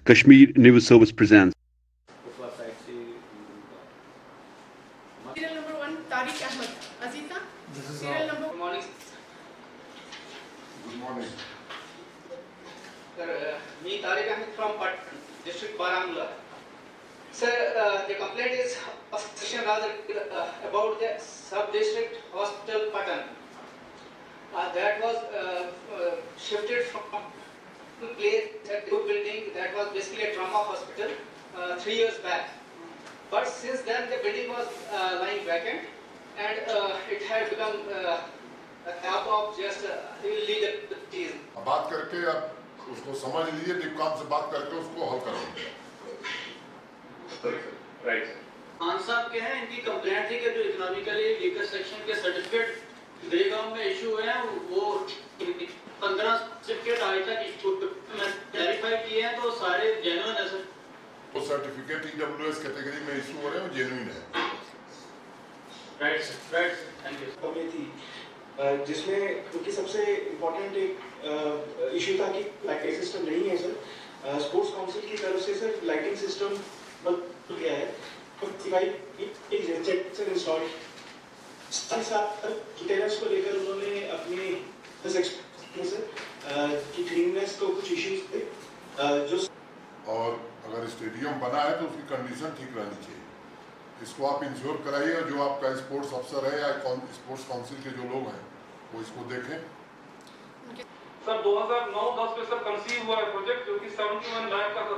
Kashmir News Service presents. Serial number 1, Tariq Ahmed. Aziza. Serial number. Good morning. Good morning. Sir, me Tariq Ahmed from District Baramulla. Sir, the complaint is of Section rather about the sub-district hospital Patan. That was shifted from place at good building that was basically a trauma hospital 3 years back. But since then the building was lying vacant and it had become a type of just illegal cheese. बात करके आप उसको समझ लीजिए, डिपकाम से बात करके उसको हल करो। राइट। खान साहब के हैं, इनकी कंप्लेंट थी कि जो इकोनॉमिकली वीकर सेक्शन के सर्टिफिकेट देगांव में इशू हुए हैं वो 15 सर्टिफिकेट आज तक वेरीफाई किए हैं तो सारे जेन्युइन है सर। वो सर्टिफिकेट ईडब्ल्यूएस कैटेगरी में इशू हो रहे हैं, जेन्युइन है। Right sir, thank you. खबरें थी जिसमें क्योंकि सबसे इम्पोर्टेंट एक इशू था कि लाइटिंग सिस्टम नहीं है सर। स्पोर्ट्स काउंसिल की तरफ से सर लाइटिंग सिस्टम बन गया है, सर इंस्टॉल साथ टेरेस को लेकर उन्होंने अपने की क्लीननेस को कुछ इश्यूज थे जो, और अगर स्टेडियम बना है तो उसकी कंडीशन ठीक रहनी चाहिए। इसको आप इंश्योर कराइए और जो आपका स्पोर्ट्स अफसर है या स्पोर्ट्स काउंसिल के जो लोग हैं वो इसको देखें। सर 2009-10 में सर कंसीव हुआ है प्रोजेक्ट जो कि 71 लाख का था।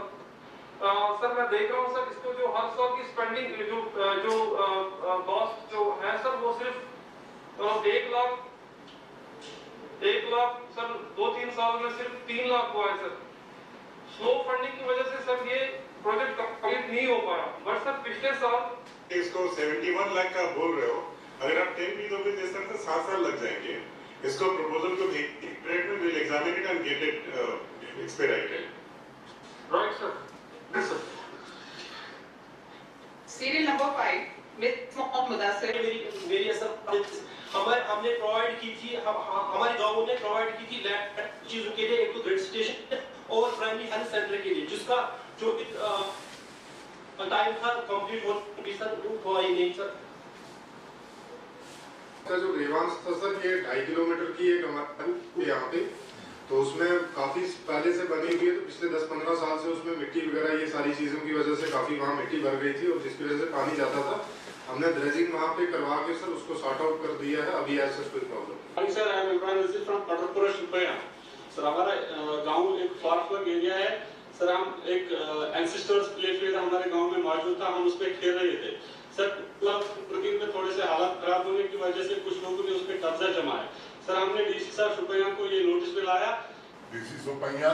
सर मैं देख रहा हूँ सर इसको जो हर साल की स्पेंडिंग जो कॉस्ट जो है सर वो सिर्फ 1 लाख सर 2-3 साल में सिर्फ 3 लाख हुआ है सर। स्लो फंडिंग की वजह से सर ये प्रोजेक्ट कंप्लीट नहीं हो पाया। बट सर पिछले साल इसको 71 लाख का बोल रहे हो, अगर आप 10 भी दोगे तो इसका 7 साल लग जाएंगे। इसको प्रपोजल को ट्रेड में will examine it and get it expedited. Right sir. Yes sir. Serial number 5, Miss Mudassir. मेरी सर हमने प्रोवाइड की थी, हमारे गांव ने प्रोवाइड की थी लैब चीजों के लिए, एक तो ग्रिड स्टेशन और प्राइमरी हेल्थ सेंटर के लिए, जिसका जो टाइम था कंप्लीट हो सर हुआ ही नहीं सर। जो ग्रीवांस था सर ये 2.5 किलोमीटर की एक हमारे यहाँ पे, तो उसमें काफी पहले से बनी हुई है, तो पिछले 10-15 साल से उसमें मिट्टी वगैरह ये सारी चीजों की वजह से काफी वहाँ मिट्टी भर गई थी और जिसकी वजह से पानी जाता था। हमने ड्रेजिंग वहाँ पे करवा के सर उसको सॉर्ट आउट कर दिया है, अभी ऐसा कोई problem. Sir I am Imran Rashid from Katarpura शिल्पया। सर हमारा गांव एक फार फ्लंग एरिया है सर। हम एक एंसेस्टर्स प्लेफील्ड हमारे गांव में मौजूद था, हम उस पे खेल रहे थे सर। वर्किंग में थोड़े से हालात खराब होने की वजह से कुछ लोगों ने उस पे कब्जा जमाया सर। हमने डीसी साहब शुपैया को ये नोटिस पे लाया। DC Shopian.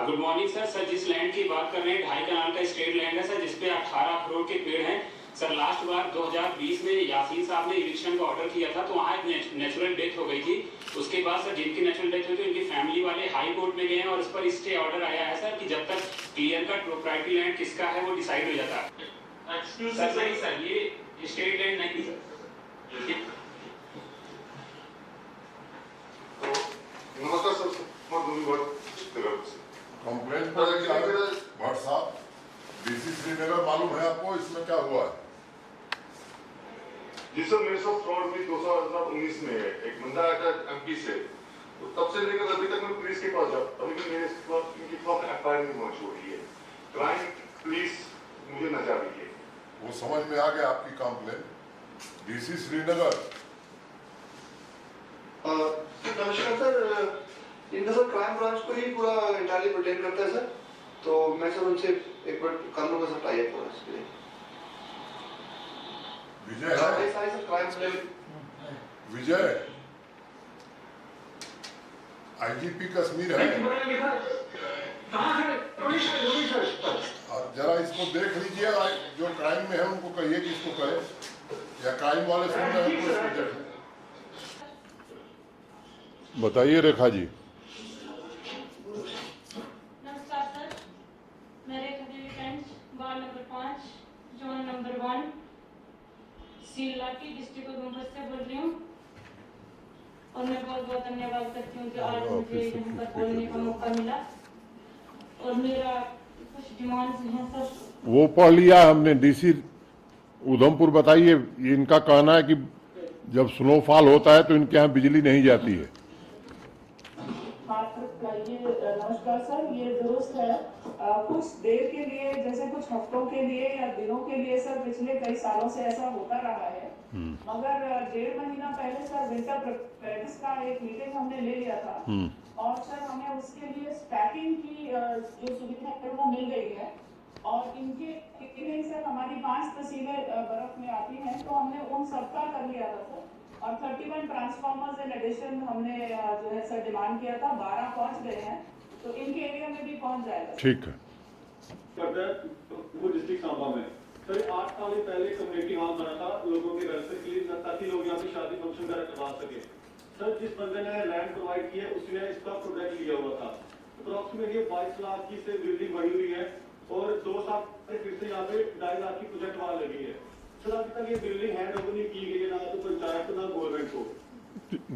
Good morning sir. Sir जिस लैंड की बात कर रहे हैं 2.5 कनाल का स्टेट लैंड है सर, जिसपे 18 करोड़ के पेड़ हैं सर। लास्ट बार 2020 में यासीन साहब ने इविक्शन का ऑर्डर किया था तो वहाँ एक नेचुरल डेथ हो गई थी। उसके बाद सर जिनकी नेचुरल डेथ हुई थी उनकी फैमिली वाले हाई कोर्ट में गए हैं और इस पर स्टे ऑर्डर आया है सर कि जब तक क्लियर कट प्रोप्राइटरी लैंड किसका है वो डिसाइड हो जाता है। एक्सक्यूज सर, नहीं सर ये स्टेट लैंड नहीं सर। नमस्कार सर, कंप्लेंट पर भट्ट साहब, डीसी श्रीनगर मालूम है आपको इसमें क्या हुआ है? जी सर, मेरे साथ फ्रॉड हुई 2019 में एक बंदा आया था एमपी से, तो तब से लेकर अभी तक मैं पुलिस के पास जाता हूं, लेकिन मेरे इनकी खिलाफ एफआईआर नहीं होनी चाहिए। क्लाइंट प्लीज मुझे न जाइए। वो समझ में आ गया आपकी कंप्लेंट। डीसी श्रीनगर। नमस्कार सर, इनका सर क्राइम ब्रांच को ही पूरा इंटायरली प्रोटेक्ट करता है सर, तो मैं सर उनसे एक बार कर लूंगा सर टाई अप होगा इसके लिए। विजय है? सारे सर क्राइम विजय आईजीपी कश्मीर है। जरा इसको देख लीजिए, जो क्राइम में है उनको कहिए कि इसको करे, या क्राइम वाले सुन रहे हैं तो इसको देखें। बताइए रेखा जी। नमस्कार सर, मैं Rekha Devi friends, ward number 5, zone number 1, Silati district Udhampur से बोल रही हूँ और मैं बहुत बहुत धन्यवाद करती हूँ कि आज मुझे यहाँ पर बोलने का मौका मिला। और मेरा कुछ डिमांड्स हैं सर। वो पढ़ लिया हमने। डीसी उधमपुर बताइए, इनका कहना है कि जब स्नोफॉल होता है तो इनके यहाँ बिजली नहीं जाती है। हाँ ये नमस्कार सर, ये दुरुस्त है। कुछ देर के लिए, जैसे कुछ हफ्तों के लिए या दिनों के लिए सर, पिछले कई सालों से ऐसा होता रहा है। मगर 1.5 महीना पहले सर विंटर प्रेक्टिस का एक मीटिंग हमने ले लिया था और सर हमें उसके लिए स्टैकिंग की जो सुविधा है वो मिल गई है। और इनके सर हमारी 5 तहसीलें बर्फ में आती हैं, तो हमने उन सबका कर लिया था सर। और 31 ट्रांसफार्मर्स इन एडिशन हमने जो है सर डिमांड किया था, 12 पहुंच गए हैं, तो इनके एरिया में भी पहुंच जाएगा। ठीक है। वो डिस्ट्रिक्ट सांबा में सर 8 साल पहले कम्युनिटी हॉल बना था लोगों के वेलफेयर के लिए, ताकि लोग यहाँ पे शादी फंक्शन करवा सके। सर जिस बंदे ने लैंड प्रोवाइड की है उसने इसका प्रोजेक्ट लिया हुआ था। अप्रोक्सीमेटली 22 लाख की से बिल्डिंग बनी हुई है और 2 साल से फिर से यहाँ पे 2.5 लाख की प्रोजेक्ट वॉल लगी है। सर अभी तक ये बिल्डिंग हैंड ओवर नहीं की गई है, ना तो पंचायत ना गवर्नमेंट को।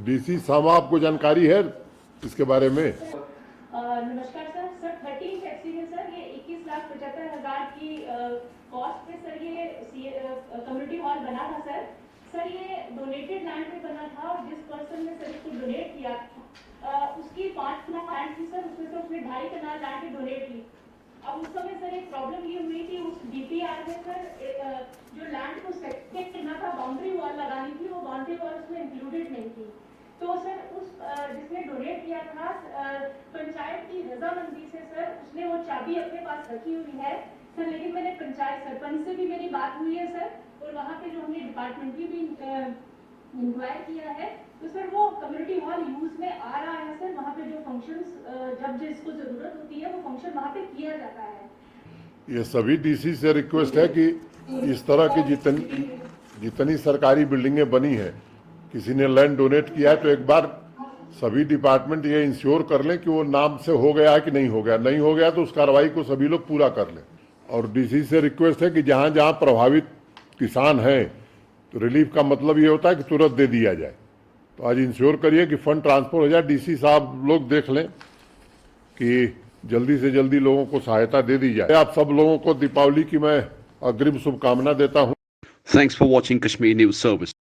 डीसी साहब आपको जानकारी है इसके बारे में? नमस्कार सर। सर 13 टैक्सी में सर ये 21,75,000 की कॉस्ट पे सर ये कम्युनिटी हॉल बना था सर। सर ये डोनेटेड लैंड पे बना था और जिस पर्सन ने सर इसको डोनेट किया उसकी 5 कनाल लैंड थी सर, उसमें से उसने 2.5 कनाल लैंड पे डोनेट की। अब उस समय सर एक प्रॉब्लम ये हुई कि उस डीपीआर में सर जो लैंड को सेक्ट करना था, बाउंड्री वॉल लगानी थी, वो बाउंड्री वॉल उसमें इंक्लूडेड नहीं थी। तो सर उस जिसने डोनेट किया था पंचायत की रजामंदी से सर उसने वो चाबी अपने पास रखी हुई है सर। लेकिन मैंने पंचायत सरपंच से भी मेरी बात हुई है सर, और वहाँ पे जो हमने डिपार्टमेंट की भी इंक्वायर किया है, तो सर वो कम्युनिटी हॉल यूज में आ रहा है सर। वहाँ पे जो फंक्शंस जब जिसको जरूरत होती है वो फंक्शन वहाँ पे किया जाता है। ये सभी डीसी से रिक्वेस्ट है कि इस तरह की जितनी सरकारी बिल्डिंगें बनी हैं, किसी ने लैंड डोनेट किया है तो एक बार सभी डिपार्टमेंट ये इंश्योर कर लें कि वो नाम से हो गया है कि नहीं हो गया। नहीं हो गया तो उस कार्रवाई को सभी लोग पूरा कर लें। और डीसी से रिक्वेस्ट है कि जहाँ जहाँ प्रभावित किसान हैं तो रिलीफ का मतलब ये होता है कि तुरंत दे दिया जाए। तो आज इंश्योर करिए कि फंड ट्रांसफर हो जाए। डीसी साहब लोग देख लें कि जल्दी से जल्दी लोगों को सहायता दे दी जाए। आप सब लोगों को दीपावली की मैं अग्रिम शुभकामना देता हूँ। Thanks for watching Kashmir News Service.